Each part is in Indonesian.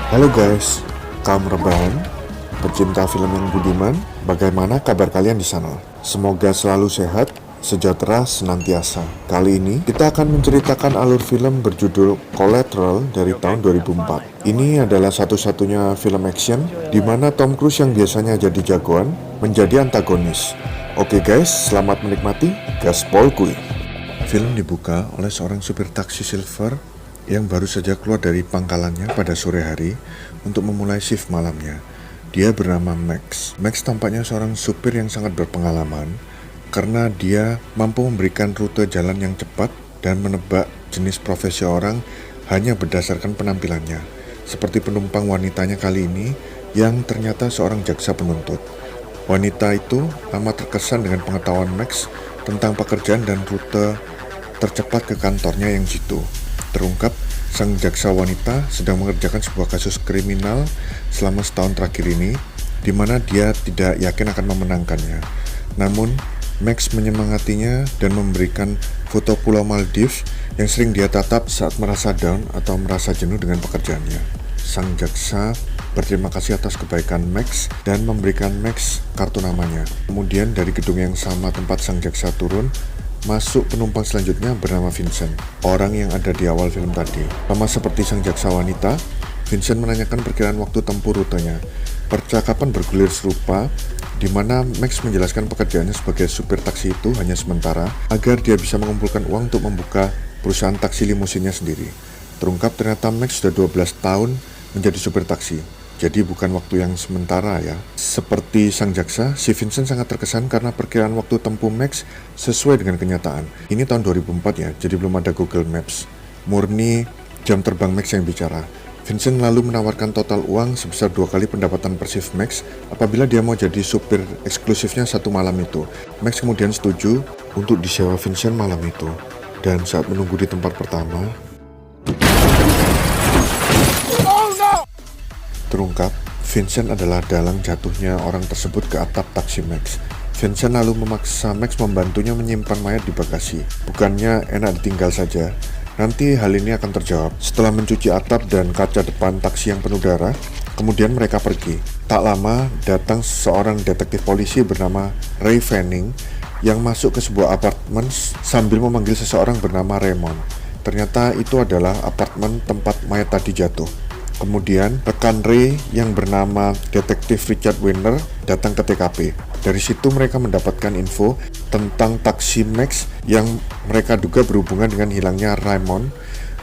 Halo guys, kaum rebahan, pecinta film yang budiman, bagaimana kabar kalian di sana? Semoga selalu sehat, sejahtera senantiasa. Kali ini kita akan menceritakan alur film berjudul Collateral dari tahun 2004. Ini adalah satu-satunya film action di mana Tom Cruise yang biasanya jadi jagoan menjadi antagonis. Oke guys, selamat menikmati Gaspol Kui. Film dibuka oleh seorang supir taksi silver yang baru saja keluar dari pangkalannya pada sore hari untuk memulai shift malamnya. Dia bernama Max. Max tampaknya seorang supir yang sangat berpengalaman karena dia mampu memberikan rute jalan yang cepat dan menebak jenis profesi orang hanya berdasarkan penampilannya. Seperti penumpang wanitanya kali ini yang ternyata seorang jaksa penuntut. Wanita itu amat terkesan dengan pengetahuan Max tentang pekerjaan dan rute tercepat ke kantornya yang jitu. Terungkap, sang jaksa wanita sedang mengerjakan sebuah kasus kriminal selama setahun terakhir ini, di mana dia tidak yakin akan memenangkannya. Namun, Max menyemangatinya dan memberikan foto Pulau Maldives yang sering dia tatap saat merasa down atau merasa jenuh dengan pekerjaannya. Sang jaksa berterima kasih atas kebaikan Max dan memberikan Max kartu namanya. Kemudian dari gedung yang sama tempat sang jaksa turun, masuk penumpang selanjutnya bernama Vincent, orang yang ada di awal film tadi. Sama seperti sang jaksa wanita, Vincent menanyakan perkiraan waktu tempuh rutenya. Percakapan bergulir serupa, di mana Max menjelaskan pekerjaannya sebagai supir taksi itu hanya sementara, agar dia bisa mengumpulkan uang untuk membuka perusahaan taksi limusinnya sendiri. Terungkap ternyata Max sudah 12 tahun menjadi supir taksi. Jadi bukan waktu yang sementara ya. Seperti sang jaksa, si Vincent sangat terkesan karena perkiraan waktu tempuh Max sesuai dengan kenyataan. Ini tahun 2004 ya, jadi belum ada Google Maps. Murni jam terbang Max yang bicara. Vincent lalu menawarkan total uang sebesar 2 kali pendapatan per shift Max apabila dia mau jadi supir eksklusifnya satu malam itu. Max kemudian setuju untuk disewa Vincent malam itu. Dan saat menunggu di tempat pertama, terungkap, Vincent adalah dalang jatuhnya orang tersebut ke atap taksi Max. Vincent lalu memaksa Max membantunya menyimpan mayat di bagasi. Bukannya enak ditinggal saja. Nanti hal ini akan terjawab. Setelah mencuci atap dan kaca depan taksi yang penuh darah, kemudian mereka pergi. Tak lama, datang seorang detektif polisi bernama Ray Fanning yang masuk ke sebuah apartemen sambil memanggil seseorang bernama Raymond. Ternyata itu adalah apartemen tempat mayat tadi jatuh. Kemudian rekan Ray yang bernama detektif Richard Weiner datang ke TKP. Dari situ mereka mendapatkan info tentang taksi Max yang mereka duga berhubungan dengan hilangnya Raymond,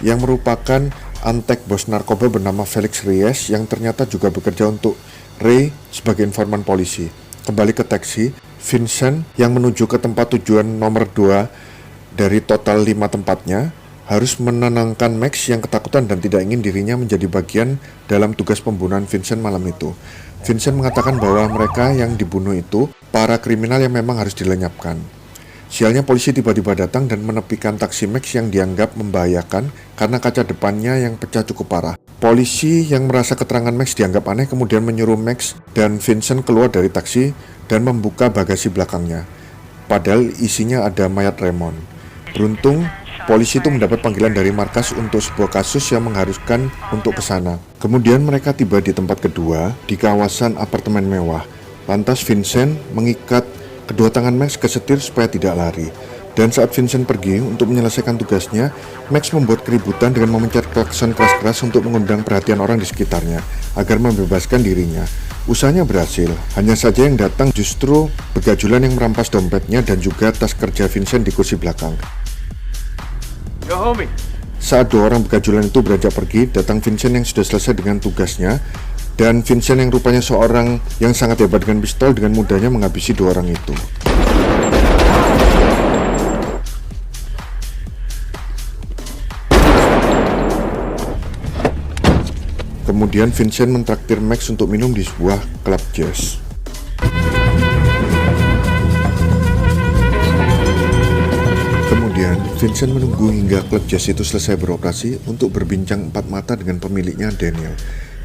yang merupakan antek bos narkoba bernama Felix Reyes yang ternyata juga bekerja untuk Ray sebagai informan polisi. Kembali ke taksi, Vincent yang menuju ke tempat tujuan nomor 2 dari total 5 tempatnya harus menenangkan Max yang ketakutan dan tidak ingin dirinya menjadi bagian dalam tugas pembunuhan Vincent malam itu. Vincent mengatakan bahwa mereka yang dibunuh itu para kriminal yang memang harus dilenyapkan. Sialnya polisi tiba-tiba datang dan menepikan taksi Max yang dianggap membahayakan karena kaca depannya yang pecah cukup parah. Polisi yang merasa keterangan Max dianggap aneh kemudian menyuruh Max dan Vincent keluar dari taksi dan membuka bagasi belakangnya. Padahal isinya ada mayat Raymond. Beruntung, polisi itu mendapat panggilan dari markas untuk sebuah kasus yang mengharuskan untuk ke sana. Kemudian mereka tiba di tempat kedua di kawasan apartemen mewah. Lantas Vincent mengikat kedua tangan Max ke setir supaya tidak lari. Dan saat Vincent pergi untuk menyelesaikan tugasnya, Max membuat keributan dengan memencet klakson keras-keras untuk mengundang perhatian orang di sekitarnya agar membebaskan dirinya. Usahanya berhasil, hanya saja yang datang justru begajulan yang merampas dompetnya dan juga tas kerja Vincent di kursi belakang. Yo, homie. Saat dua orang begajulan itu beranjak pergi, datang Vincent yang sudah selesai dengan tugasnya, dan Vincent yang rupanya seorang yang sangat hebat dengan pistol dengan mudahnya menghabisi dua orang itu. Kemudian Vincent mentraktir Max untuk minum di sebuah klub jazz. Kemudian, Vincent menunggu hingga klub jazz itu selesai beroperasi untuk berbincang empat mata dengan pemiliknya, Daniel.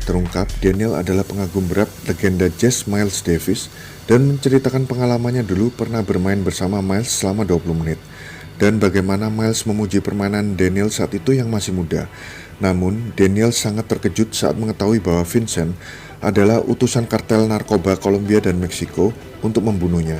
Terungkap, Daniel adalah pengagum berat legenda jazz Miles Davis dan menceritakan pengalamannya dulu pernah bermain bersama Miles selama 20 menit. dan bagaimana Miles memuji permainan Daniel saat itu yang masih muda. Namun, Daniel sangat terkejut saat mengetahui bahwa Vincent adalah utusan kartel narkoba Kolombia dan Meksiko untuk membunuhnya.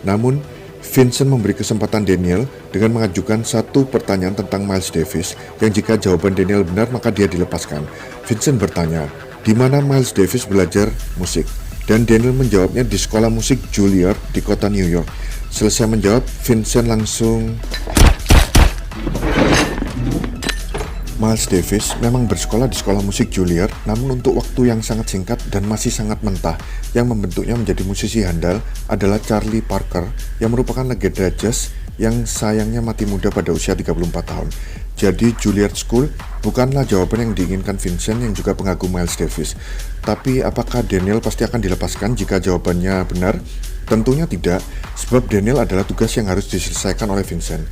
Namun, Vincent memberi kesempatan Daniel dengan mengajukan satu pertanyaan tentang Miles Davis yang jika jawaban Daniel benar maka dia dilepaskan. Vincent bertanya, di mana Miles Davis belajar musik? Dan Daniel menjawabnya di sekolah musik Juilliard di kota New York. Selesai menjawab, Vincent langsung... Miles Davis memang bersekolah di sekolah musik Juilliard, namun untuk waktu yang sangat singkat dan masih sangat mentah. Yang membentuknya menjadi musisi handal adalah Charlie Parker yang merupakan legenda jazz yang sayangnya mati muda pada usia 34 tahun. Jadi Juilliard School bukanlah jawaban yang diinginkan Vincent yang juga pengagum Miles Davis. Tapi apakah Daniel pasti akan dilepaskan jika jawabannya benar? Tentunya tidak, sebab Daniel adalah tugas yang harus diselesaikan oleh Vincent.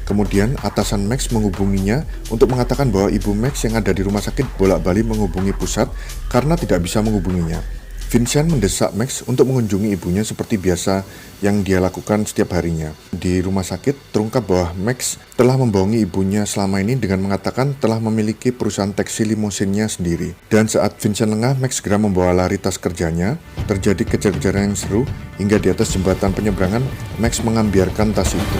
Kemudian atasan Max menghubunginya untuk mengatakan bahwa ibu Max yang ada di rumah sakit bolak-balik menghubungi pusat karena tidak bisa menghubunginya. Vincent mendesak Max untuk mengunjungi ibunya seperti biasa yang dia lakukan setiap harinya. Di rumah sakit terungkap bahwa Max telah membohongi ibunya selama ini dengan mengatakan telah memiliki perusahaan taksi limusinnya sendiri. Dan saat Vincent lengah, Max segera membawa lari tas kerjanya. Terjadi kejar-kejaran yang seru hingga di atas jembatan penyeberangan Max mengambiarkan tas itu.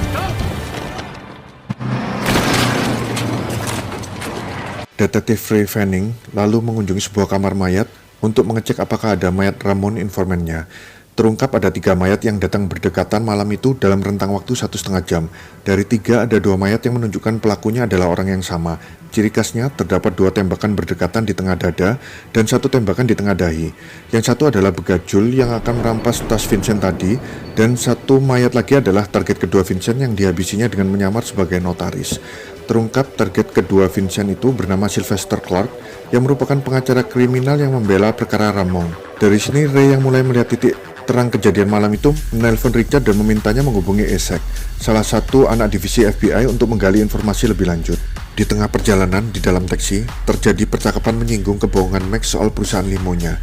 Detektif Ray Fanning lalu mengunjungi sebuah kamar mayat untuk mengecek apakah ada mayat Ramon informannya. Terungkap ada 3 mayat yang datang berdekatan malam itu dalam rentang waktu 1,5 jam. Dari 3 ada 2 mayat yang menunjukkan pelakunya adalah orang yang sama. Ciri khasnya terdapat 2 tembakan berdekatan di tengah dada dan 1 tembakan di tengah dahi. Yang satu adalah begajul yang akan merampas tas Vincent tadi, dan 1 mayat lagi adalah target kedua Vincent yang dihabisinya dengan menyamar sebagai notaris. Terungkap target kedua Vincent itu bernama Sylvester Clark yang merupakan pengacara kriminal yang membela perkara Ramon. Dari sini Ray yang mulai melihat titik terang kejadian malam itu menelpon Richard dan memintanya menghubungi Isaac, salah satu anak divisi FBI, untuk menggali informasi lebih lanjut. Di tengah perjalanan di dalam taksi terjadi percakapan menyinggung kebohongan Max soal perusahaan limonya.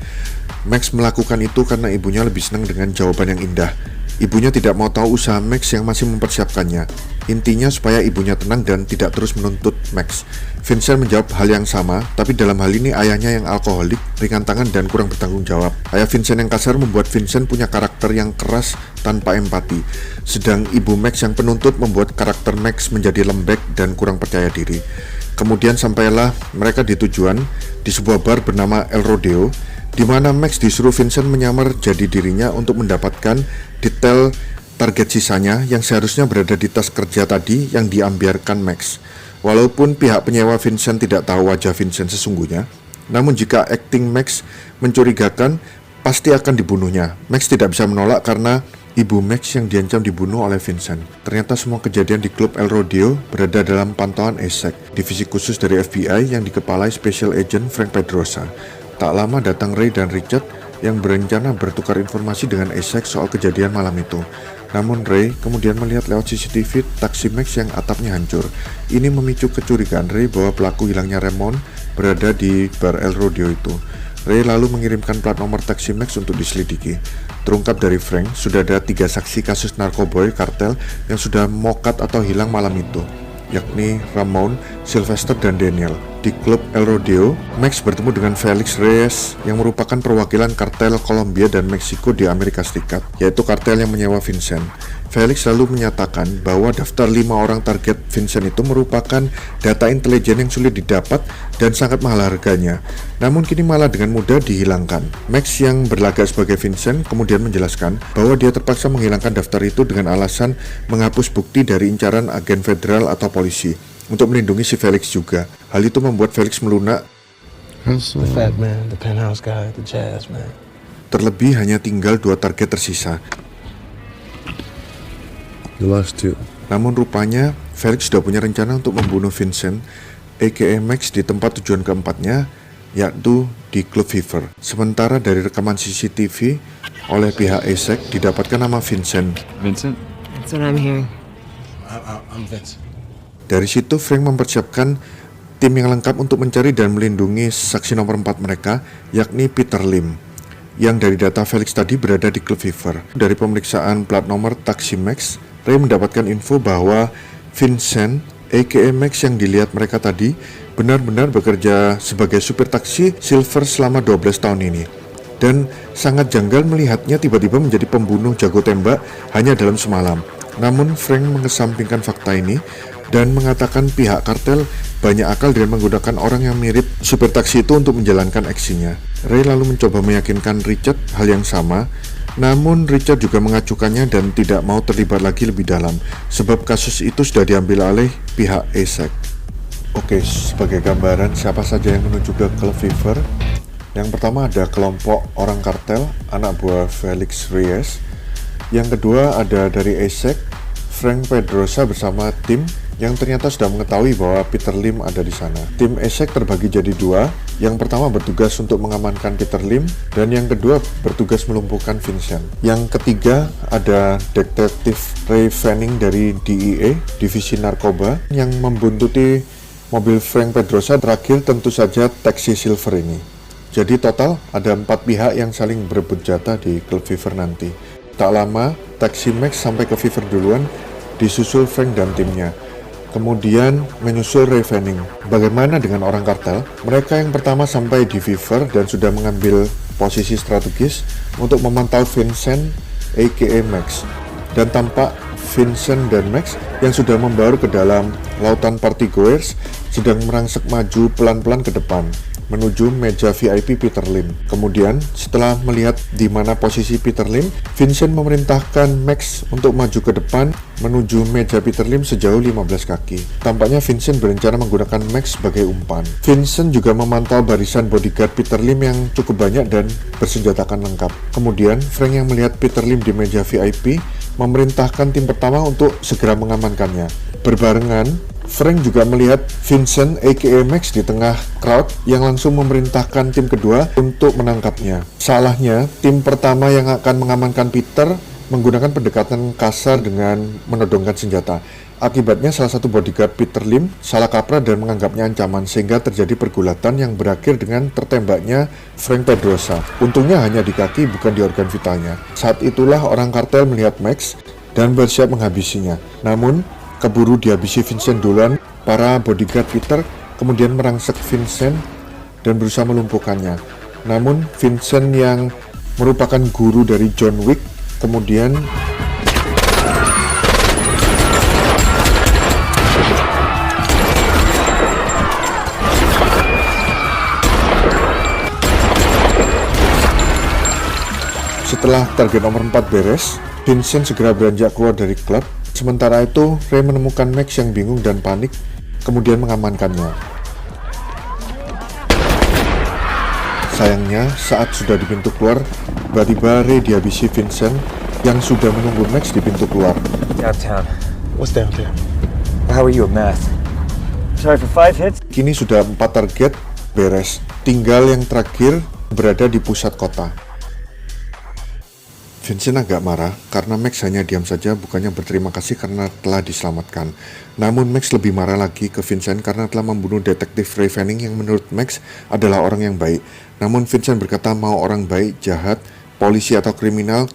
Max melakukan itu karena ibunya lebih senang dengan jawaban yang indah. Ibunya tidak mau tahu usaha Max yang masih mempersiapkannya. Intinya supaya ibunya tenang dan tidak terus menuntut Max. Vincent menjawab hal yang sama, tapi dalam hal ini ayahnya yang alkoholik, ringan tangan dan kurang bertanggung jawab. Ayah Vincent yang kasar membuat Vincent punya karakter yang keras tanpa empati. Sedang ibu Max yang penuntut membuat karakter Max menjadi lembek dan kurang percaya diri. Kemudian sampailah mereka di tujuan, di sebuah bar bernama El Rodeo, di mana Max disuruh Vincent menyamar jadi dirinya untuk mendapatkan detail target sisanya yang seharusnya berada di tas kerja tadi yang diambiarkan Max. Walaupun pihak penyewa Vincent tidak tahu wajah Vincent sesungguhnya, namun jika acting Max mencurigakan, pasti akan dibunuhnya. Max tidak bisa menolak karena ibu Max yang diancam dibunuh oleh Vincent. Ternyata semua kejadian di klub El Rodeo berada dalam pantauan Isaac, divisi khusus dari FBI yang dikepalai Special Agent Frank Pedrosa. Tak lama datang Ray dan Richard yang berencana bertukar informasi dengan Isaac soal kejadian malam itu. Namun Ray kemudian melihat lewat CCTV taksi Max yang atapnya hancur. Ini memicu kecurigaan Ray bahwa pelaku hilangnya Ramon berada di bar El Rodeo itu. Ray lalu mengirimkan plat nomor taksi Max untuk diselidiki. Terungkap dari Frank, sudah ada 3 saksi kasus narkoboy kartel yang sudah mokat atau hilang malam itu, yakni Ramon, Sylvester, dan Daniel. Di klub El Rodeo, Max bertemu dengan Felix Reyes yang merupakan perwakilan kartel Kolombia dan Meksiko di Amerika Serikat, yaitu kartel yang menyewa Vincent. Felix lalu menyatakan bahwa daftar 5 orang target Vincent itu merupakan data intelijen yang sulit didapat dan sangat mahal harganya, namun kini malah dengan mudah dihilangkan. Max yang berlagak sebagai Vincent kemudian menjelaskan bahwa dia terpaksa menghilangkan daftar itu dengan alasan menghapus bukti dari incaran agen federal atau polisi untuk melindungi si Felix juga. Hal itu membuat Felix melunak. The fat man, the penthouse guy, the jazz man. Terlebih hanya tinggal 2 target tersisa. The last 2. Namun rupanya Felix sudah punya rencana untuk membunuh Vincent, aka Max, di tempat tujuan keempatnya, yaitu di Club Fever. Sementara dari rekaman CCTV oleh pihak Isaac didapatkan nama Vincent. Vincent? That's what I'm hearing. I'm Vincent. Dari situ Frank mempersiapkan tim yang lengkap untuk mencari dan melindungi saksi nomor 4 mereka, yakni Peter Lim, yang dari data Felix tadi berada di Club Fever. Dari pemeriksaan plat nomor taksi Max, Ray mendapatkan info bahwa Vincent, aka Max yang dilihat mereka tadi, benar-benar bekerja sebagai supir taksi Silver selama 12 tahun ini. Dan sangat janggal melihatnya tiba-tiba menjadi pembunuh jago tembak hanya dalam semalam. Namun Frank mengesampingkan fakta ini dan mengatakan pihak kartel banyak akal dengan menggunakan orang yang mirip supir taksi itu untuk menjalankan aksinya. Ray lalu mencoba meyakinkan Richard hal yang sama, namun Richard juga mengacukannya dan tidak mau terlibat lagi lebih dalam, sebab kasus itu sudah diambil alih pihak ASEC. Oke, sebagai gambaran siapa saja yang menuju ke Club Fever. Yang pertama ada kelompok orang kartel, anak buah Felix Reyes. Yang kedua ada dari ASEC, Frank Pedrosa bersama tim yang ternyata sudah mengetahui bahwa Peter Lim ada di sana. Tim ASEC terbagi jadi dua. Yang pertama bertugas untuk mengamankan Peter Lim dan yang kedua bertugas melumpuhkan Vincent. Yang ketiga ada detektif Ray Fanning dari DEA, Divisi Narkoba, yang membuntuti mobil Frank Pedrosa. Terakhir tentu saja taksi Silver ini. Jadi total ada 4 pihak yang saling berebut jatah di Club Fever nanti. Tak lama, taksi Max sampai ke Fever duluan, disusul Frank dan timnya. Kemudian menyusul Ray Fanning. Bagaimana dengan orang kartel? Mereka yang pertama sampai di Fever dan sudah mengambil posisi strategis untuk memantau Vincent aka Max. Dan tampak Vincent dan Max yang sudah membaur ke dalam lautan partygoers sedang merangsek maju pelan-pelan ke depan menuju meja VIP Peter Lim. Kemudian setelah melihat di mana posisi Peter Lim, Vincent memerintahkan Max untuk maju ke depan menuju meja Peter Lim sejauh 15 kaki. Tampaknya Vincent berencana menggunakan Max sebagai umpan. Vincent juga memantau barisan bodyguard Peter Lim yang cukup banyak dan bersenjatakan lengkap. Kemudian Frank yang melihat Peter Lim di meja VIP memerintahkan tim pertama untuk segera mengamankannya. Berbarengan, Frank juga melihat Vincent aka Max di tengah crowd yang langsung memerintahkan tim kedua untuk menangkapnya. Salahnya, tim pertama yang akan mengamankan Peter menggunakan pendekatan kasar dengan menodongkan senjata. Akibatnya salah satu bodyguard Peter Lim salah kaprah dan menganggapnya ancaman sehingga terjadi pergulatan yang berakhir dengan tertembaknya Frank Pedrosa. Untungnya hanya di kaki bukan di organ vitalnya. Saat itulah orang kartel melihat Max dan bersiap menghabisinya. Namun keburu dihabisi Vincent duluan, para bodyguard Peter kemudian merangsek Vincent dan berusaha melumpuhkannya. Namun Vincent yang merupakan guru dari John Wick kemudian setelah target nomor 4 beres, Vincent segera beranjak keluar dari klub. Sementara itu, Ray menemukan Max yang bingung dan panik, kemudian mengamankannya. Sayangnya, saat sudah di pintu keluar, tiba-tiba Ray dihabisi Vincent yang sudah menunggu Max di pintu keluar. Downtown. What's downtown? How are you at math? Sorry for 5 hits? Kini sudah 4 target beres, tinggal yang terakhir berada di pusat kota. Vincent agak marah karena Max hanya diam saja bukannya berterima kasih karena telah diselamatkan. Namun Max lebih marah lagi ke Vincent karena telah membunuh detektif Ray Fanning yang menurut Max adalah orang yang baik. Namun Vincent berkata mau orang baik, jahat, polisi atau kriminal,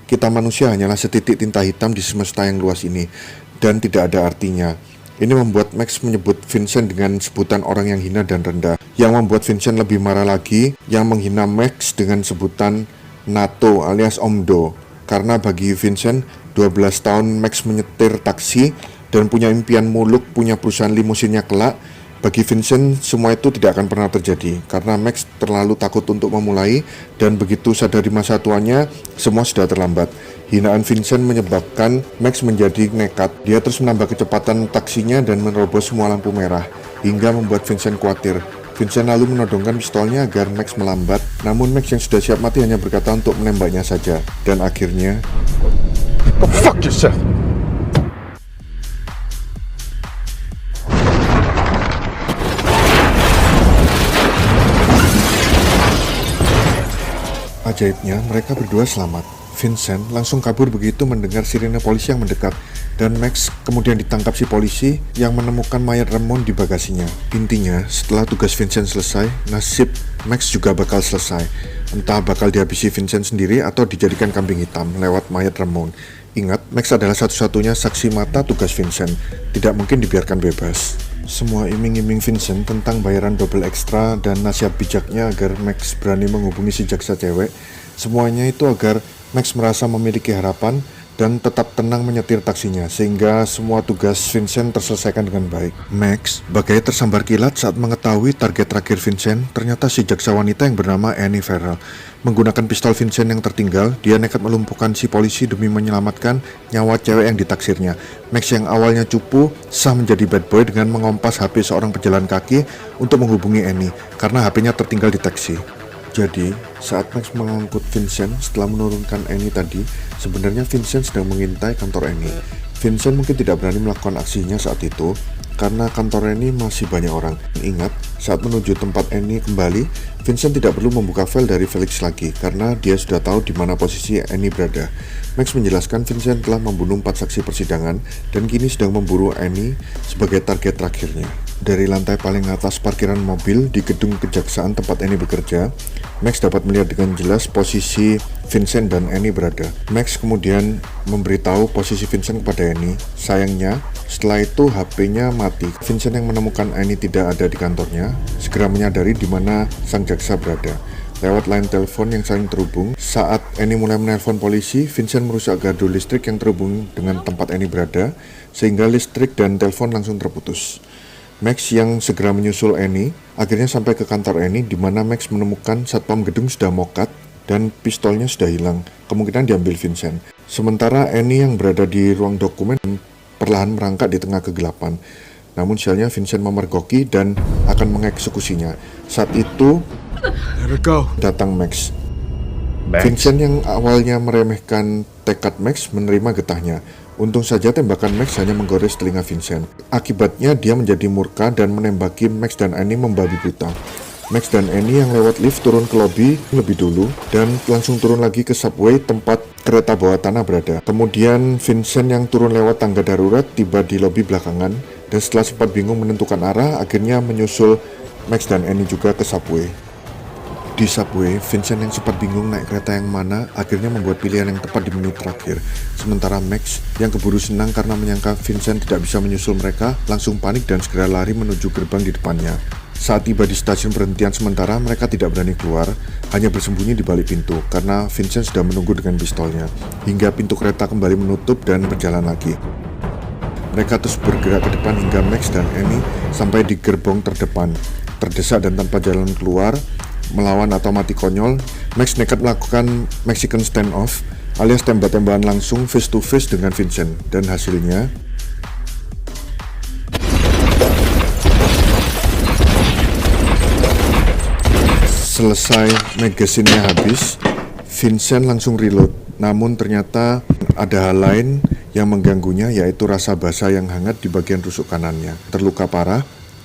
kita manusia hanyalah setitik tinta hitam di semesta yang luas ini dan tidak ada artinya. Ini membuat Max menyebut Vincent dengan sebutan orang yang hina dan rendah. Yang membuat Vincent lebih marah lagi yang menghina Max dengan sebutan Nato alias Omdo. Karena bagi Vincent, 12 tahun Max menyetir taksi dan punya impian muluk punya perusahaan limusinnya kelak. Bagi Vincent, semua itu tidak akan pernah terjadi karena Max terlalu takut untuk memulai dan begitu sadar di masa tuanya, semua sudah terlambat. Hinaan Vincent menyebabkan Max menjadi nekat. Dia terus menambah kecepatan taksinya dan menerobos semua lampu merah hingga membuat Vincent khawatir. Vincent lalu menodongkan pistolnya agar Max melambat, namun Max yang sudah siap mati hanya berkata untuk menembaknya saja. Dan akhirnya, Go fuck yourself! ajaibnya mereka berdua selamat. Vincent langsung kabur begitu mendengar sirine polisi yang mendekat, dan Max kemudian ditangkap si polisi yang menemukan mayat Ramon di bagasinya. Intinya, setelah tugas Vincent selesai, nasib Max juga bakal selesai. Entah bakal dihabisi Vincent sendiri atau dijadikan kambing hitam lewat mayat Ramon. Ingat, Max adalah satu-satunya saksi mata tugas Vincent, tidak mungkin dibiarkan bebas. Semua iming-iming Vincent tentang bayaran double ekstra dan nasihat bijaknya agar Max berani menghubungi si jaksa cewek, semuanya itu agar Max merasa memiliki harapan dan tetap tenang menyetir taksinya, sehingga semua tugas Vincent terselesaikan dengan baik. Max bagai tersambar kilat saat mengetahui target terakhir Vincent ternyata si jaksa wanita yang bernama Annie Farrell. Menggunakan pistol Vincent yang tertinggal, dia nekat melumpuhkan si polisi demi menyelamatkan nyawa cewek yang ditaksirnya. Max yang awalnya cupu sah menjadi bad boy dengan mengompas HP seorang pejalan kaki untuk menghubungi Annie karena HP-nya tertinggal di taksi. Jadi, saat Max mengangkut Vincent setelah menurunkan Annie tadi, sebenarnya Vincent sedang mengintai kantor Annie. Vincent mungkin tidak berani melakukan aksinya saat itu, karena kantor Annie masih banyak orang. Ingat, saat menuju tempat Annie kembali, Vincent tidak perlu membuka file dari Felix lagi, karena dia sudah tahu di mana posisi Annie berada. Max menjelaskan Vincent telah membunuh 4 saksi persidangan, dan kini sedang memburu Annie sebagai target terakhirnya. Dari lantai paling atas parkiran mobil di gedung kejaksaan tempat Annie bekerja, Max dapat melihat dengan jelas posisi Vincent dan Annie berada. Max kemudian memberitahu posisi Vincent kepada Annie. Sayangnya, setelah itu HP-nya mati. Vincent yang menemukan Annie tidak ada di kantornya, segera menyadari di mana sang jaksa berada. Lewat line telepon yang saling terhubung, saat Annie mulai menelpon polisi, Vincent merusak gardu listrik yang terhubung dengan tempat Annie berada, sehingga listrik dan telepon langsung terputus. Max yang segera menyusul Annie akhirnya sampai ke kantor Annie, di mana Max menemukan satpam gedung sudah mokat dan pistolnya sudah hilang, kemungkinan diambil Vincent. Sementara Annie yang berada di ruang dokumen perlahan merangkak di tengah kegelapan. Namun sialnya Vincent memergoki dan akan mengeksekusinya. Saat itu datang Max. Vincent yang awalnya meremehkan tekad Max menerima getahnya. Untung saja tembakan Max hanya menggores telinga Vincent. Akibatnya dia menjadi murka dan menembaki Max dan Annie membabi buta. Max dan Annie yang lewat lift turun ke lobi lebih dulu dan langsung turun lagi ke subway tempat kereta bawah tanah berada. Kemudian Vincent yang turun lewat tangga darurat tiba di lobi belakangan dan setelah sempat bingung menentukan arah, akhirnya menyusul Max dan Annie juga ke subway. Di subway, Vincent yang sempat bingung naik kereta yang mana akhirnya membuat pilihan yang tepat di menit terakhir. Sementara Max yang keburu senang karena menyangka Vincent tidak bisa menyusul mereka, langsung panik dan segera lari menuju gerbang di depannya. Saat tiba di stasiun perhentian sementara, mereka tidak berani keluar, hanya bersembunyi di balik pintu karena Vincent sudah menunggu dengan pistolnya. Hingga pintu kereta kembali menutup dan berjalan lagi. Mereka terus bergerak ke depan hingga Max dan Annie sampai di gerbong terdepan. Terdesak dan tanpa jalan keluar, melawan atau mati konyol, Max nekat melakukan Mexican standoff alias tembak-tembakan langsung face to face dengan Vincent, dan hasilnya selesai magasinnya habis, Vincent langsung reload. Namun ternyata ada hal lain yang mengganggunya, yaitu rasa basah yang hangat di bagian rusuk kanannya. Terluka parah,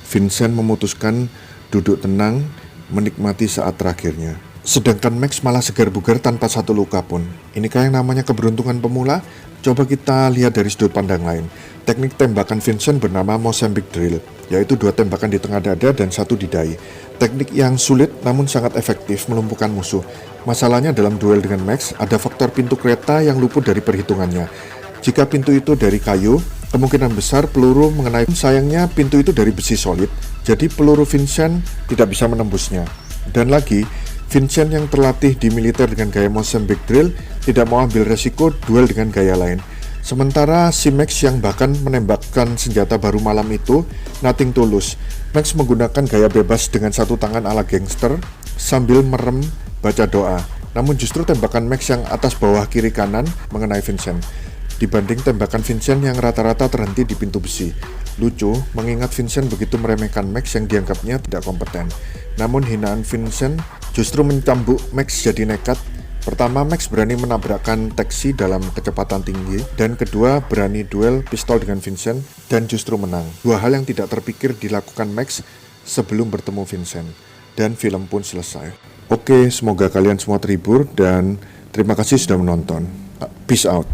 Vincent memutuskan duduk tenang menikmati saat terakhirnya. Sedangkan Max malah segar bugar tanpa satu luka pun. Inikah yang namanya keberuntungan pemula? Coba kita lihat dari sudut pandang lain. Teknik tembakan Vincent bernama Mozambique Drill, yaitu 2 tembakan di tengah dada dan 1 di dahi. Teknik yang sulit namun sangat efektif melumpuhkan musuh. Masalahnya dalam duel dengan Max, ada faktor pintu kereta yang luput dari perhitungannya. Jika pintu itu dari kayu, kemungkinan besar peluru mengenai. Sayangnya pintu itu dari besi solid, jadi peluru Vincent tidak bisa menembusnya. Dan lagi, Vincent yang terlatih di militer dengan gaya Mozambique Drill tidak mau ambil resiko duel dengan gaya lain. Sementara si Max yang bahkan menembakkan senjata baru malam itu nothing tulus. Max menggunakan gaya bebas dengan satu tangan ala gangster sambil merem baca doa. Namun justru tembakan Max yang atas bawah kiri kanan mengenai Vincent, dibanding tembakan Vincent yang rata-rata terhenti di pintu besi. Lucu, mengingat Vincent begitu meremehkan Max yang dianggapnya tidak kompeten. Namun hinaan Vincent justru mencambuk Max jadi nekat. Pertama, Max berani menabrakkan taksi dalam kecepatan tinggi, dan kedua, berani duel pistol dengan Vincent dan justru menang. 2 hal yang tidak terpikir dilakukan Max sebelum bertemu Vincent. Dan film pun selesai. Oke, semoga kalian semua terhibur dan terima kasih sudah menonton. Peace out.